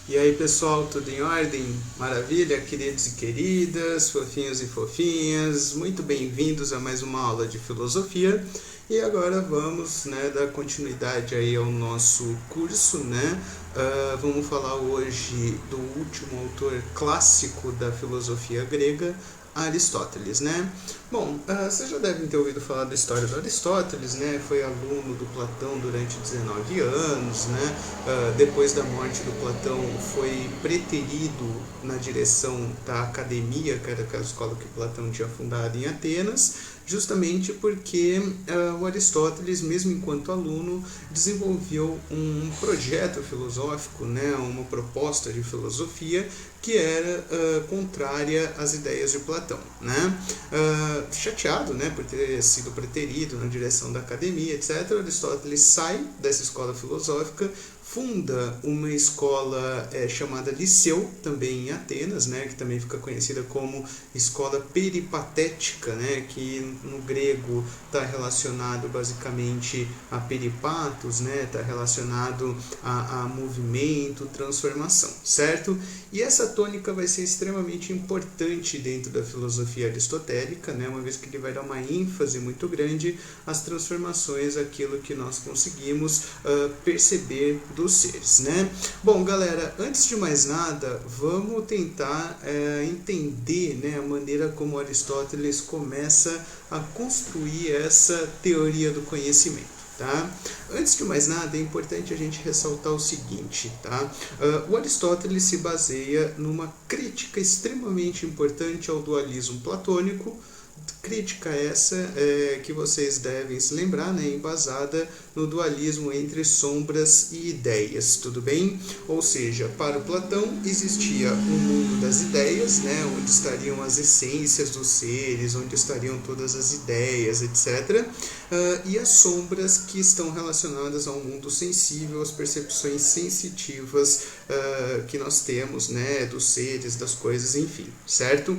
E aí pessoal, tudo em ordem? Maravilha, queridos e queridas, fofinhos e fofinhas, muito bem-vindos a mais uma aula de filosofia. E agora vamos dar continuidade aí ao nosso curso, vamos falar hoje do último autor clássico da filosofia grega, Aristóteles, Bom, vocês já devem ter ouvido falar da história do Aristóteles, Foi aluno do Platão durante 19 anos, Depois da morte do Platão foi preterido na direção da academia, que era aquela escola que Platão tinha fundado em Atenas, justamente porque o Aristóteles, mesmo enquanto aluno, desenvolveu um projeto filosófico, uma proposta de filosofia que era contrária às ideias de Platão, chateado, por ter sido preterido na direção da academia, etc., Aristóteles sai dessa escola filosófica, funda uma escola chamada Liceu, também em Atenas, que também fica conhecida como escola peripatética, que no grego está relacionado basicamente a peripatos, está relacionado a movimento, transformação, certo? E essa tônica vai ser extremamente importante dentro da filosofia aristotélica, uma vez que ele vai dar uma ênfase muito grande às transformações, aquilo que nós conseguimos perceber dos seres, Bom, galera, antes de mais nada, vamos tentar entender, a maneira como Aristóteles começa a construir essa teoria do conhecimento. Antes de mais nada, é importante a gente ressaltar o seguinte, o Aristóteles se baseia numa crítica extremamente importante ao dualismo platônico, crítica essa que vocês devem se lembrar, embasada no dualismo entre sombras e ideias, tudo bem? Ou seja, para o Platão existia um mundo das ideias, onde estariam as essências dos seres, onde estariam todas as ideias, etc. E as sombras que estão relacionadas ao mundo sensível, às percepções sensitivas que nós temos, dos seres, das coisas, enfim, certo?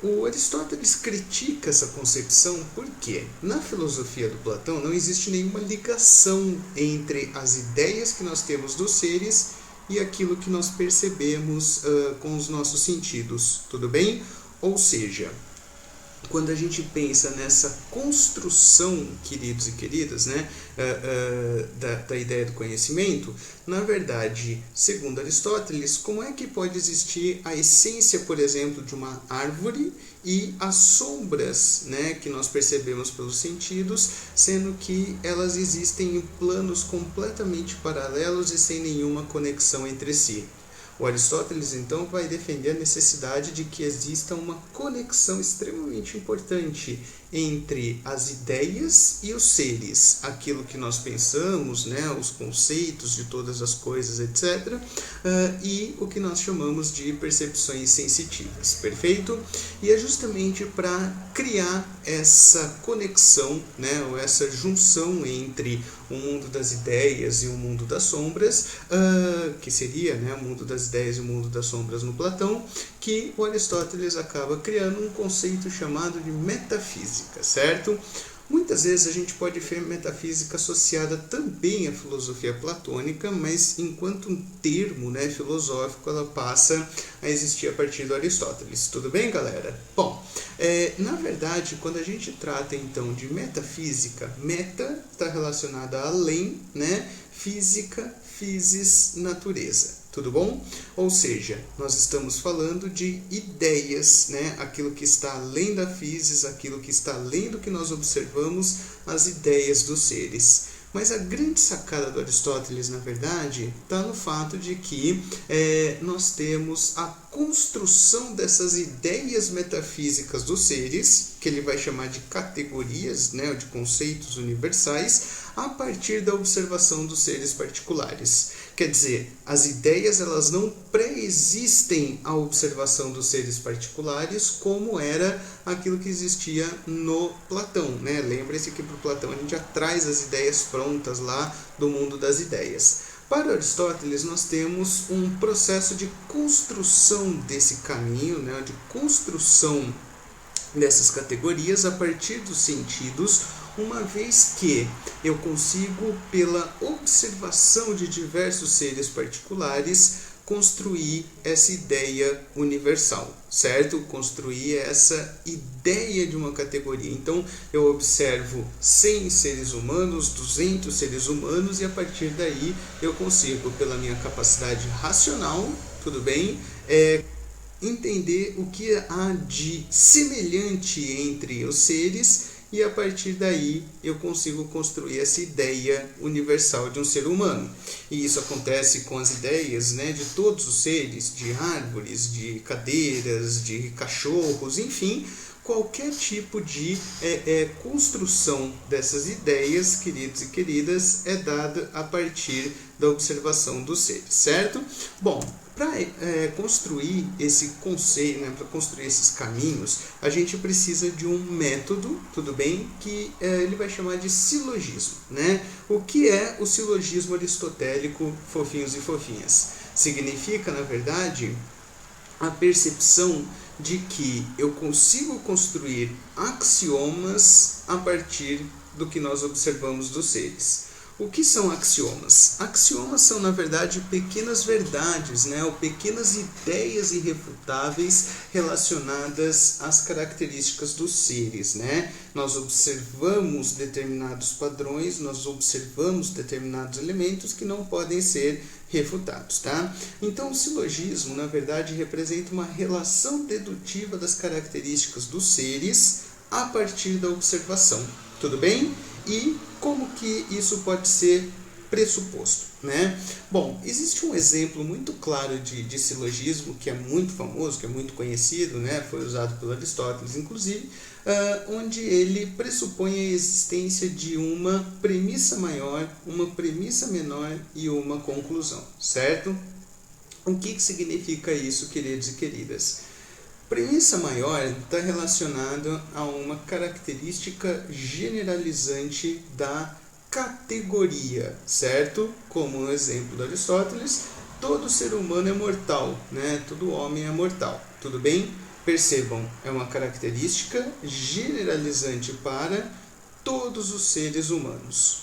O Aristóteles critica essa concepção porque, na filosofia do Platão, não existe nenhuma ligação entre as ideias que nós temos dos seres e aquilo que nós percebemos com os nossos sentidos, tudo bem? Ou seja, quando a gente pensa nessa construção, queridos e queridas, da ideia do conhecimento, na verdade, segundo Aristóteles, como é que pode existir a essência, por exemplo, de uma árvore e as sombras, que nós percebemos pelos sentidos, sendo que elas existem em planos completamente paralelos e sem nenhuma conexão entre si? O Aristóteles, então, vai defender a necessidade de que exista uma conexão extremamente importante entre as ideias e os seres, aquilo que nós pensamos, os conceitos de todas as coisas, etc., e o que nós chamamos de percepções sensitivas, perfeito? E é justamente para criar essa conexão, ou essa junção entre o mundo das ideias e o mundo das sombras, que seria o mundo das ideias e o mundo das sombras no Platão, que o Aristóteles acaba criando um conceito chamado de metafísica, certo? Muitas vezes a gente pode ver metafísica associada também à filosofia platônica, mas enquanto um termo filosófico, ela passa a existir a partir do Aristóteles. Tudo bem, galera? Bom, na verdade, quando a gente trata então de metafísica, meta está relacionada a além, física, physis, natureza. Tudo bom? Ou seja, nós estamos falando de ideias, aquilo que está além da physis, aquilo que está além do que nós observamos, as ideias dos seres. Mas a grande sacada do Aristóteles, na verdade, está no fato de que nós temos a construção dessas ideias metafísicas dos seres, que ele vai chamar de categorias, de conceitos universais, a partir da observação dos seres particulares. Quer dizer, as ideias elas não pré-existem à observação dos seres particulares, como era aquilo que existia no Platão. Lembre-se que para o Platão a gente já traz as ideias prontas lá do mundo das ideias. Para Aristóteles, nós temos um processo de construção desse caminho, de construção dessas categorias a partir dos sentidos, uma vez que eu consigo, pela observação de diversos seres particulares, construir essa ideia universal, certo? Construir essa ideia de uma categoria. Então, eu observo 100 seres humanos, 200 seres humanos, e a partir daí eu consigo, pela minha capacidade racional, tudo bem? Entender o que há de semelhante entre os seres, e a partir daí eu consigo construir essa ideia universal de um ser humano. E isso acontece com as ideias, né, de todos os seres, de árvores, de cadeiras, de cachorros, enfim, qualquer tipo de construção dessas ideias, queridos e queridas, é dada a partir da observação dos seres, certo? Bom, para construir esse conceito, né, para construir esses caminhos, a gente precisa de um método, tudo bem, que ele vai chamar de silogismo, né? O que é o silogismo aristotélico, fofinhos e fofinhas? Significa, na verdade, a percepção de que eu consigo construir axiomas a partir do que nós observamos dos seres. O que são axiomas? Axiomas são, na verdade, pequenas verdades, né, ou pequenas ideias irrefutáveis relacionadas às características dos seres, né? Nós observamos determinados padrões, nós observamos determinados elementos que não podem ser refutados, tá? Então, o silogismo, na verdade, representa uma relação dedutiva das características dos seres a partir da observação, tudo bem? E como que isso pode ser pressuposto, né? Bom, existe um exemplo muito claro de silogismo que é muito famoso, que é muito conhecido, né? Foi usado por Aristóteles, inclusive, onde ele pressupõe a existência de uma premissa maior, uma premissa menor e uma conclusão, certo? O que significa isso, queridos e queridas? Premissa maior está relacionada a uma característica generalizante da categoria, certo? Como no exemplo de Aristóteles, todo ser humano é mortal, né? Todo homem é mortal, tudo bem? Percebam, é uma característica generalizante para todos os seres humanos.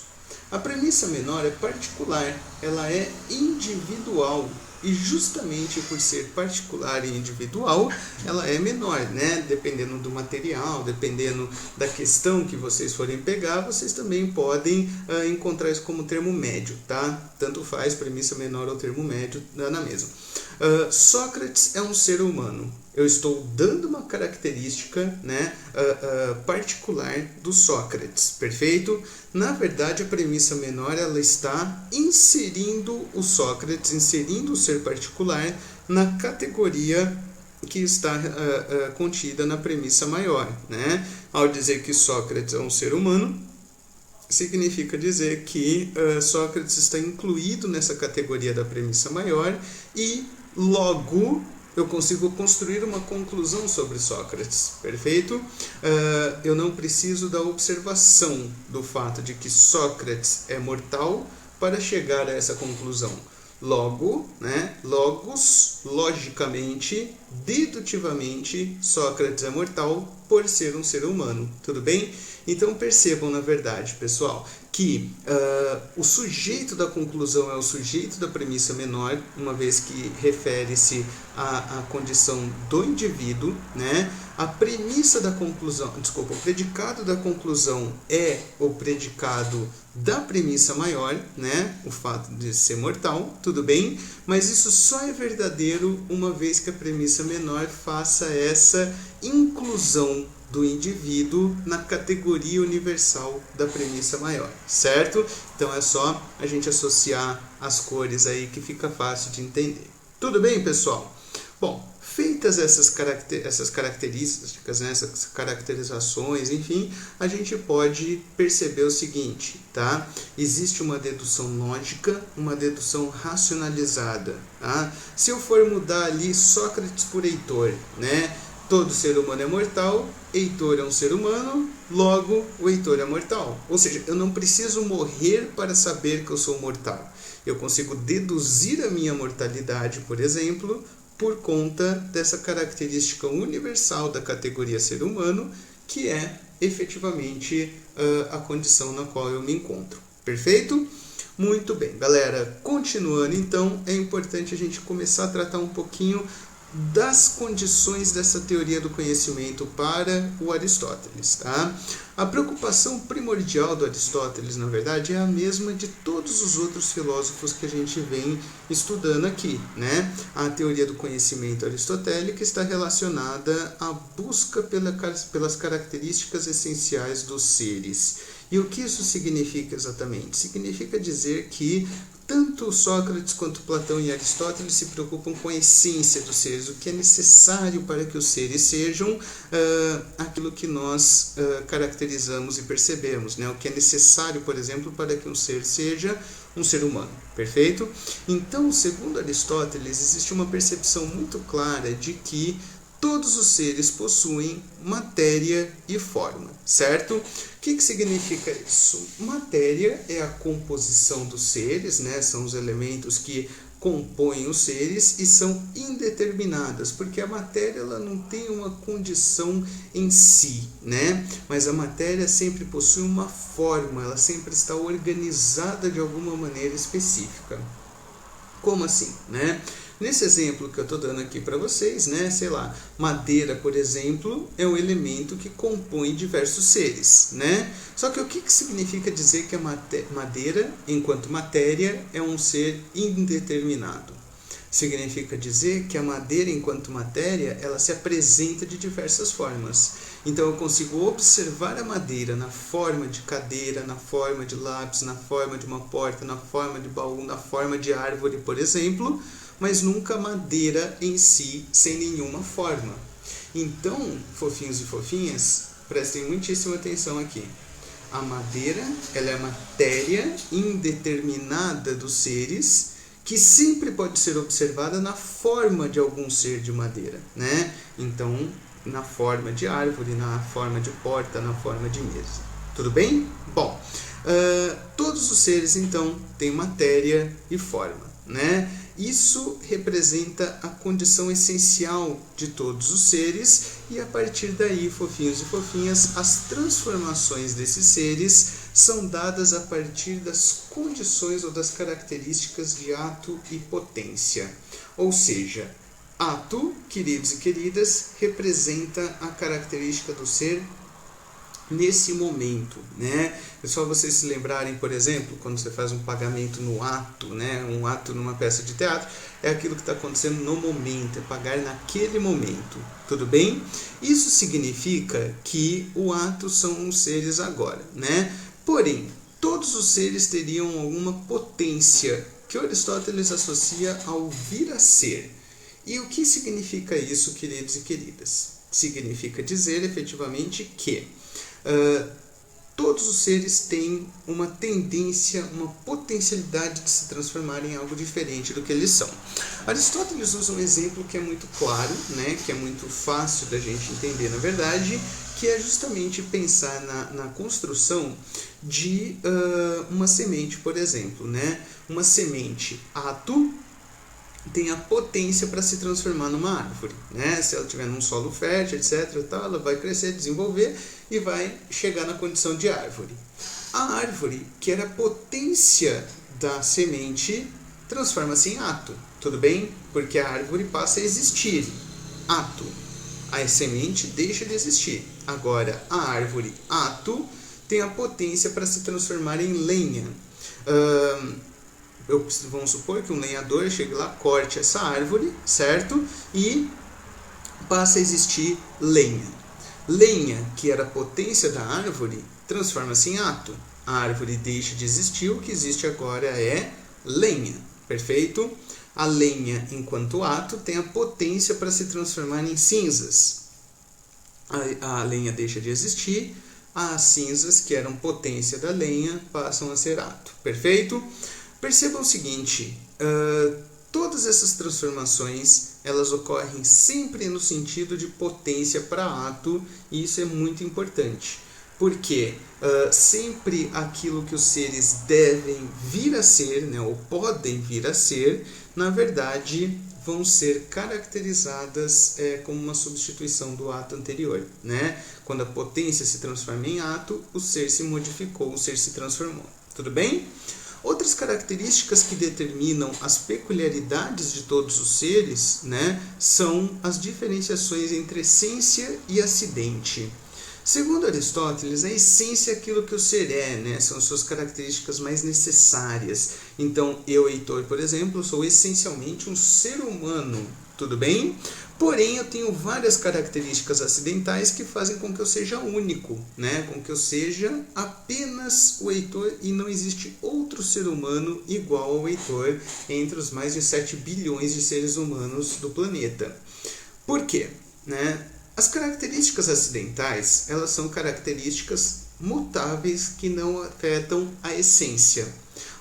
A premissa menor é particular, ela é individual. E justamente por ser particular e individual, ela é menor, né? Dependendo do material, dependendo da questão que vocês forem pegar, vocês também podem encontrar isso como termo médio, tá? Tanto faz, premissa menor ou termo médio, dá na mesma. Sócrates é um ser humano. Eu estou dando uma característica, né, particular do Sócrates, perfeito? Na verdade, a premissa menor ela está inserindo o Sócrates, inserindo o ser particular na categoria que está contida na premissa maior, né? Ao dizer que Sócrates é um ser humano, significa dizer que Sócrates está incluído nessa categoria da premissa maior e logo eu consigo construir uma conclusão sobre Sócrates, perfeito? Eu não preciso da observação do fato de que Sócrates é mortal para chegar a essa conclusão. Logo, né, logicamente, dedutivamente, Sócrates é mortal por ser um ser humano, tudo bem? Então percebam, na verdade, pessoal, que o sujeito da conclusão é o sujeito da premissa menor, uma vez que refere-se à condição do indivíduo, né? A premissa da conclusão, o predicado da conclusão é o predicado da premissa maior, né? O fato de ser mortal, tudo bem? Mas isso só é verdadeiro uma vez que a premissa menor faça essa inclusão do indivíduo na categoria universal da premissa maior, certo? Então é só a gente associar as cores aí que fica fácil de entender. Tudo bem, pessoal? Bom, feitas essas características, né, essas caracterizações, enfim, a gente pode perceber o seguinte, tá? Existe uma dedução lógica, uma dedução racionalizada, tá? Se eu for mudar ali Sócrates por Heitor, né? Todo ser humano é mortal, Heitor é um ser humano, logo o Heitor é mortal. Ou seja, eu não preciso morrer para saber que eu sou mortal. Eu consigo deduzir a minha mortalidade, por exemplo, por conta dessa característica universal da categoria ser humano, que é efetivamente a condição na qual eu me encontro. Perfeito? Muito bem, galera, continuando então, é importante a gente começar a tratar um pouquinho das condições dessa teoria do conhecimento para o Aristóteles, tá? A preocupação primordial do Aristóteles, na verdade, é a mesma de todos os outros filósofos que a gente vem estudando aqui, né? A teoria do conhecimento aristotélica está relacionada à busca pelas características essenciais dos seres. E o que isso significa exatamente? Significa dizer que tanto Sócrates quanto Platão e Aristóteles se preocupam com a essência dos seres, o que é necessário para que os seres sejam aquilo que nós caracterizamos e percebemos, né? O que é necessário, por exemplo, para que um ser seja um ser humano, perfeito? Então, segundo Aristóteles, existe uma percepção muito clara de que todos os seres possuem matéria e forma, certo? O que significa isso? Matéria é a composição dos seres, né? São os elementos que compõem os seres e são indeterminadas, porque a matéria ela não tem uma condição em si, né? Mas a matéria sempre possui uma forma, ela sempre está organizada de alguma maneira específica. Como assim, né? Nesse exemplo que eu estou dando aqui para vocês, né, sei lá, madeira, por exemplo, é um elemento que compõe diversos seres, né? Só que o que significa dizer que a madeira, enquanto matéria, é um ser indeterminado? Significa dizer que a madeira, enquanto matéria, ela se apresenta de diversas formas. Então eu consigo observar a madeira na forma de cadeira, na forma de lápis, na forma de uma porta, na forma de baú, na forma de árvore, por exemplo, mas nunca madeira em si, sem nenhuma forma. Então, fofinhos e fofinhas, prestem muitíssima atenção aqui. A madeira, ela é a matéria indeterminada dos seres, que sempre pode ser observada na forma de algum ser de madeira, né? Então, na forma de árvore, na forma de porta, na forma de mesa. Tudo bem? Bom, todos os seres, então, têm matéria e forma, né? Isso representa a condição essencial de todos os seres e a partir daí, fofinhos e fofinhas, as transformações desses seres são dadas a partir das condições ou das características de ato e potência. Ou seja, ato, queridos e queridas, representa a característica do ser nesse momento, né? É só vocês se lembrarem, por exemplo, quando você faz um pagamento no ato, né? Um ato numa peça de teatro, é aquilo que está acontecendo no momento, é pagar naquele momento, tudo bem? Isso significa que o ato são os seres agora, né? Porém, todos os seres teriam alguma potência que Aristóteles associa ao vir a ser. E o que significa isso, queridos e queridas? Significa dizer efetivamente que todos os seres têm uma tendência, uma potencialidade de se transformar em algo diferente do que eles são. Aristóteles usa um exemplo que é muito claro, né, que é muito fácil da gente entender, na verdade, que é justamente pensar na construção de uma semente, por exemplo, né? Uma semente ato tem a potência para se transformar numa árvore, né? Se ela estiver num solo fértil, etc., tal, ela vai crescer, desenvolver e vai chegar na condição de árvore. A árvore, que era a potência da semente, transforma-se em ato, tudo bem? Porque a árvore passa a existir, ato. A semente deixa de existir. Agora, a árvore, ato, tem a potência para se transformar em lenha. Vamos supor que um lenhador chegue lá, corte essa árvore, certo? E passa a existir lenha. Lenha, que era a potência da árvore, transforma-se em ato. A árvore deixa de existir, o que existe agora é lenha, perfeito? A lenha, enquanto ato, tem a potência para se transformar em cinzas. A lenha deixa de existir, as cinzas, que eram potência da lenha, passam a ser ato, perfeito? Percebam o seguinte, todas essas transformações, elas ocorrem sempre no sentido de potência para ato, e isso é muito importante, porque sempre aquilo que os seres devem vir a ser, né, ou podem vir a ser, na verdade, vão ser caracterizadas como uma substituição do ato anterior, né? Quando a potência se transforma em ato, o ser se modificou, o ser se transformou. Tudo bem? Outras características que determinam as peculiaridades de todos os seres, né, são as diferenciações entre essência e acidente. Segundo Aristóteles, a essência é aquilo que o ser é, né? São suas características mais necessárias. Então, eu, Heitor, por exemplo, sou essencialmente um ser humano, tudo bem? Porém, eu tenho várias características acidentais que fazem com que eu seja único, né? Com que eu seja apenas o Heitor e não existe outro ser humano igual ao Heitor entre os mais de 7 bilhões de seres humanos do planeta. Por quê? Né? As características acidentais, elas são características mutáveis que não afetam a essência.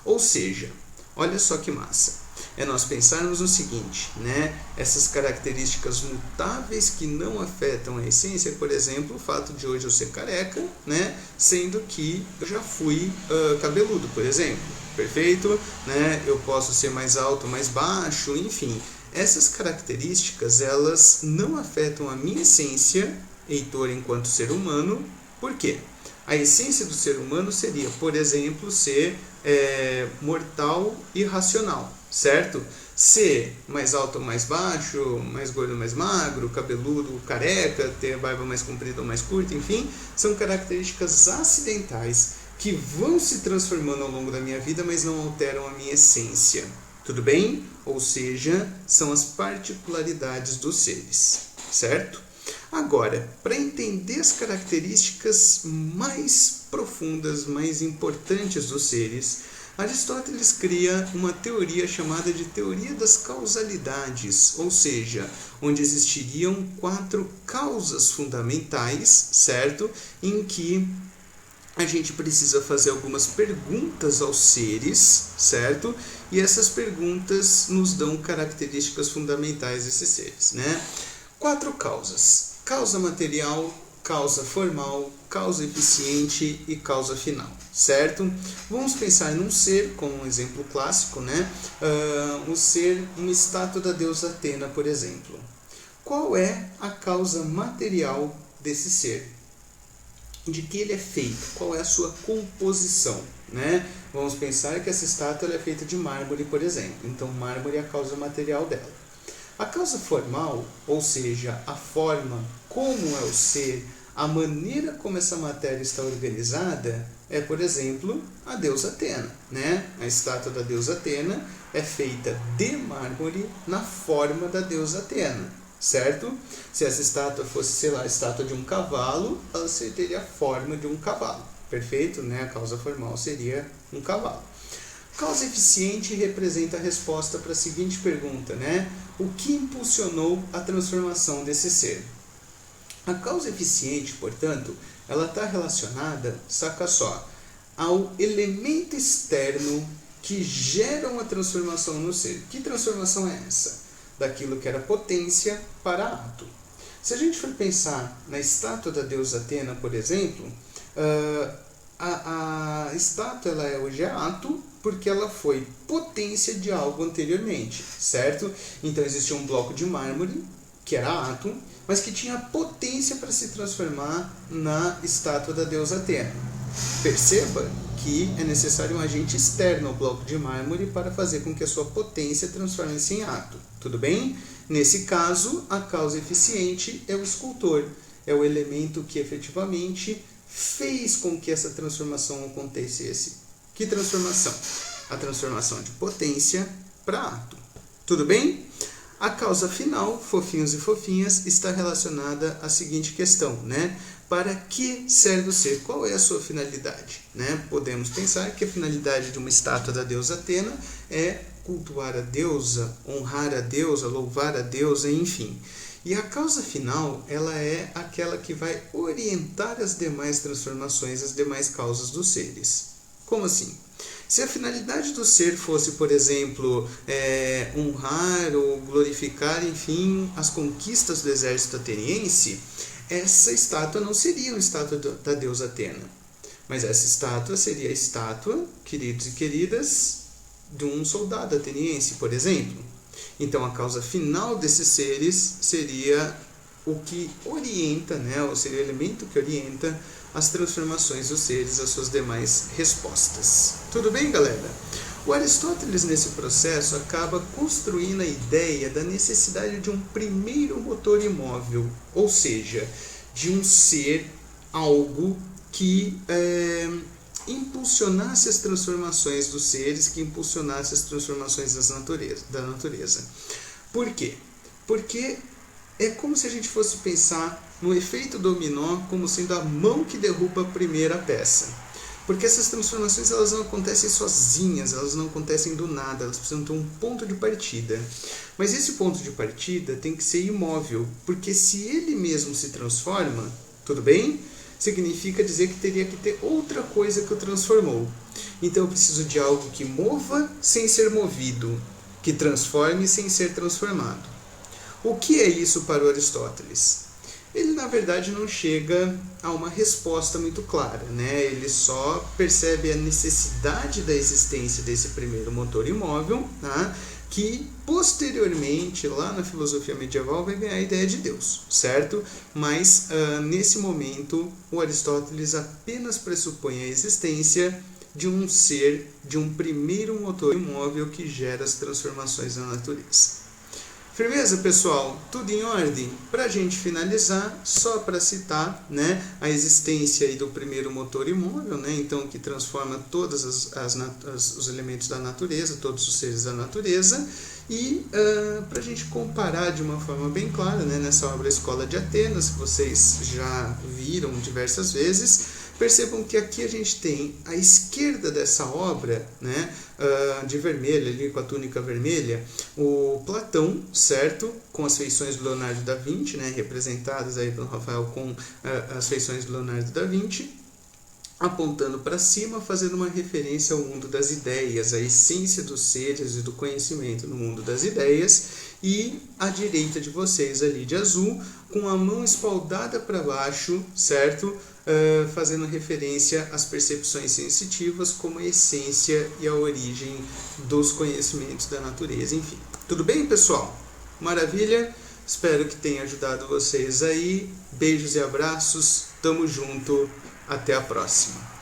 Ou seja, olha só que massa. É nós pensarmos no seguinte, né? Essas características mutáveis que não afetam a essência, por exemplo, o fato de hoje eu ser careca, né? Sendo que eu já fui cabeludo, por exemplo. Perfeito? Né? Eu posso ser mais alto, mais baixo, enfim. Essas características, elas não afetam a minha essência, Heitor, enquanto ser humano. Por quê? A essência do ser humano seria, por exemplo, ser mortal e racional, certo? Ser mais alto ou mais baixo, mais gordo ou mais magro, cabeludo, careca, ter a barba mais comprida ou mais curta, enfim, são características acidentais que vão se transformando ao longo da minha vida, mas não alteram a minha essência. Tudo bem? Ou seja, são as particularidades dos seres, certo? Agora, para entender as características mais profundas, mais importantes dos seres, Aristóteles cria uma teoria chamada de teoria das causalidades, ou seja, onde existiriam 4 causas fundamentais, certo? Em que a gente precisa fazer algumas perguntas aos seres, certo? E essas perguntas nos dão características fundamentais desses seres, né? 4 causas: causa material, causa formal, causa eficiente e causa final, certo? Vamos pensar num ser, como um exemplo clássico, né? Um ser, uma estátua da deusa Atena, por exemplo. Qual é a causa material desse ser? De que ele é feito? Qual é a sua composição? Né? Vamos pensar que essa estátua é feita de mármore, por exemplo. Então, mármore é a causa material dela. A causa formal, ou seja, a forma, como é o ser, a maneira como essa matéria está organizada, é, por exemplo, a deusa Atena. Né? A estátua da deusa Atena é feita de mármore na forma da deusa Atena. Certo? Se essa estátua fosse, sei lá, a estátua de um cavalo, ela teria a forma de um cavalo. Perfeito? Né? A causa formal seria um cavalo. Causa eficiente representa a resposta para a seguinte pergunta, né? O que impulsionou a transformação desse ser? A causa eficiente, portanto, ela está relacionada, saca só, ao elemento externo que gera uma transformação no ser. Que transformação é essa? Daquilo que era potência para ato. Se a gente for pensar na estátua da deusa Atena, por exemplo, a estátua ela hoje é ato porque ela foi potência de algo anteriormente, certo? Então existia um bloco de mármore, que era ato, mas que tinha potência para se transformar na estátua da deusa Atena. Perceba que é necessário um agente externo ao bloco de mármore para fazer com que a sua potência transforme-se em ato. Tudo bem? Nesse caso, a causa eficiente é o escultor. É o elemento que efetivamente fez com que essa transformação acontecesse. Que transformação? A transformação de potência para ato. Tudo bem? A causa final, fofinhos e fofinhas, está relacionada à seguinte questão, né? Para que serve o ser? Qual é a sua finalidade? Né? Podemos pensar que a finalidade de uma estátua da deusa Atena é cultuar a deusa, honrar a deusa, louvar a deusa, enfim. E a causa final, ela é aquela que vai orientar as demais transformações, as demais causas dos seres. Como assim? Se a finalidade do ser fosse, por exemplo, honrar ou glorificar, enfim, as conquistas do exército ateniense, essa estátua não seria uma estátua da deusa Atena. Mas essa estátua seria a estátua, queridos e queridas, de um soldado ateniense, por exemplo. Então a causa final desses seres seria o que orienta, né, ou seja, o elemento que orienta as transformações dos seres, as suas demais respostas. Tudo bem, galera? O Aristóteles, nesse processo, acaba construindo a ideia da necessidade de um primeiro motor imóvel, ou seja, de um ser, algo que impulsionasse as transformações dos seres, que impulsionasse as transformações da natureza. Por quê? Porque é como se a gente fosse pensar no efeito dominó como sendo a mão que derruba a primeira peça. Porque essas transformações elas não acontecem sozinhas, elas não acontecem do nada, elas precisam ter um ponto de partida. Mas esse ponto de partida tem que ser imóvel, porque se ele mesmo se transforma, tudo bem? Significa dizer que teria que ter outra coisa que o transformou. Então eu preciso de algo que mova sem ser movido, que transforme sem ser transformado. O que é isso para o Aristóteles? Ele, na verdade, não chega a uma resposta muito clara, né? Ele só percebe a necessidade da existência desse primeiro motor imóvel, tá? Que, posteriormente, lá na filosofia medieval, vai ganhar a ideia de Deus, certo? Mas, nesse momento, o Aristóteles apenas pressupõe a existência de um ser, de um primeiro motor imóvel que gera as transformações na natureza. Firmeza, pessoal? Tudo em ordem? Para a gente finalizar, só para citar, né, a existência aí do primeiro motor imóvel, né, então, que transforma todos os elementos da natureza, todos os seres da natureza, e para a gente comparar de uma forma bem clara, né, nessa obra Escola de Atenas, que vocês já viram diversas vezes, percebam que aqui a gente tem à esquerda dessa obra, né, de vermelho, ali com a túnica vermelha, o Platão, certo? Com as feições do Leonardo da Vinci, né, representadas aí pelo Rafael com as feições do Leonardo da Vinci, apontando para cima, fazendo uma referência ao mundo das ideias, a essência dos seres e do conhecimento no mundo das ideias, e à direita de vocês ali de azul, com a mão espaldada para baixo, certo? Fazendo referência às percepções sensitivas como a essência e a origem dos conhecimentos da natureza, enfim. Tudo bem, pessoal? Maravilha? Espero que tenha ajudado vocês aí. Beijos e abraços. Tamo junto. Até a próxima.